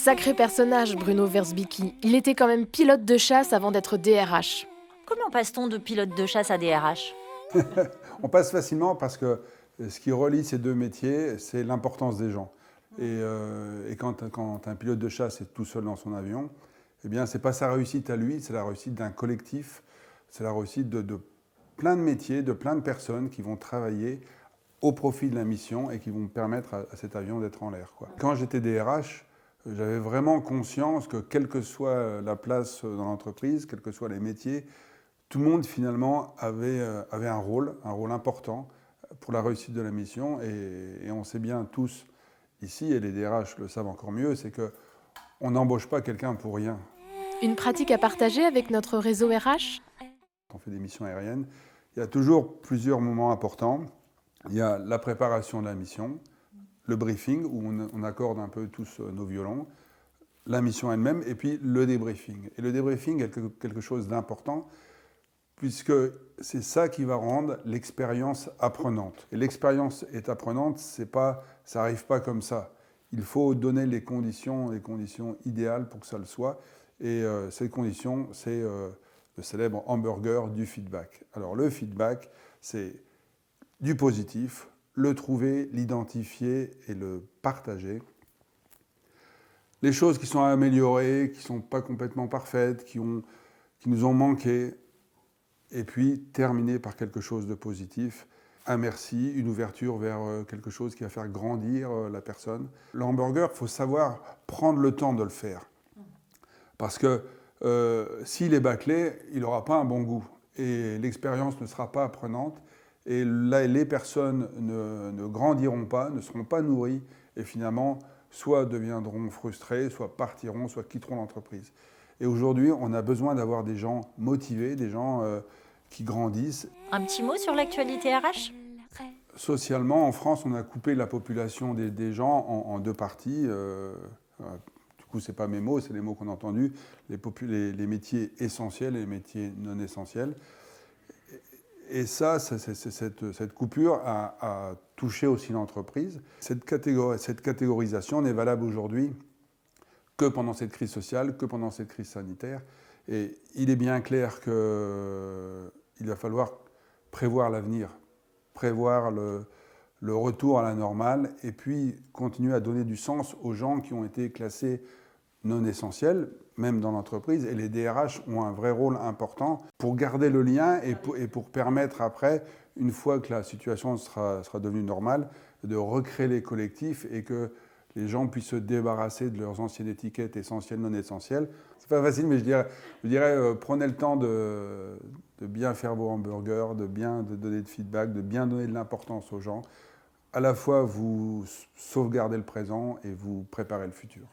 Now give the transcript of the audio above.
Sacré personnage, Bruno Versbicki. Il était quand même pilote de chasse avant d'être DRH. Comment passe-t-on de pilote de chasse à DRH? On passe facilement parce que ce qui relie ces deux métiers, c'est l'importance des gens. Et quand un pilote de chasse est tout seul dans son avion, eh bien, ce n'est pas sa réussite à lui, c'est la réussite d'un collectif, c'est la réussite de plein de métiers, de plein de personnes qui vont travailler au profit de la mission et qui vont permettre à cet avion d'être en l'air, quoi. Quand j'étais DRH, j'avais vraiment conscience que quelle que soit la place dans l'entreprise, quels que soient les métiers, tout le monde finalement avait un rôle important pour la réussite de la mission. Et on sait bien tous ici, et les DRH le savent encore mieux, c'est qu'on n'embauche pas quelqu'un pour rien. Une pratique à partager avec notre réseau RH? Quand on fait des missions aériennes, il y a toujours plusieurs moments importants. Il y a la préparation de la mission, le briefing, où on accorde un peu tous nos violons, la mission elle-même, et puis le débriefing. Et le débriefing est quelque chose d'important, puisque c'est ça qui va rendre l'expérience apprenante. Et l'expérience est apprenante, ça n'arrive pas comme ça. Il faut donner les conditions idéales pour que ça le soit. Et ces conditions, c'est le célèbre hamburger du feedback. Alors le feedback, c'est du positif, le trouver, l'identifier et le partager. Les choses qui sont à améliorer, qui ne sont pas complètement parfaites, qui nous ont manqué, et puis terminer par quelque chose de positif. Un merci, une ouverture vers quelque chose qui va faire grandir la personne. Le hamburger, il faut savoir prendre le temps de le faire. Parce que s'il est bâclé, il n'aura pas un bon goût. Et l'expérience ne sera pas apprenante. Et là, les personnes ne grandiront pas, ne seront pas nourries. Et finalement, soit deviendront frustrées, soit partiront, soit quitteront l'entreprise. Et aujourd'hui, on a besoin d'avoir des gens motivés, des gens qui grandissent. Un petit mot sur l'actualité RH? Socialement, en France, on a coupé la population des gens en deux parties. Du coup, ce n'est pas mes mots, c'est les mots qu'on a entendus. Les métiers essentiels et les métiers non essentiels. Et ça, cette coupure a touché aussi l'entreprise. Cette catégorisation n'est valable aujourd'hui que pendant cette crise sociale, que pendant cette crise sanitaire. Et il est bien clair qu'il va falloir prévoir l'avenir, prévoir le retour à la normale et puis continuer à donner du sens aux gens qui ont été classés non essentiels, même dans l'entreprise. Et les DRH ont un vrai rôle important pour garder le lien et pour permettre après, une fois que la situation sera devenue normale, de recréer les collectifs et que les gens puissent se débarrasser de leurs anciennes étiquettes essentielles, non essentielles. C'est pas facile, mais je dirais prenez le temps de bien faire vos hamburgers, de donner de feedback, de bien donner de l'importance aux gens. À la fois, vous sauvegardez le présent et vous préparez le futur.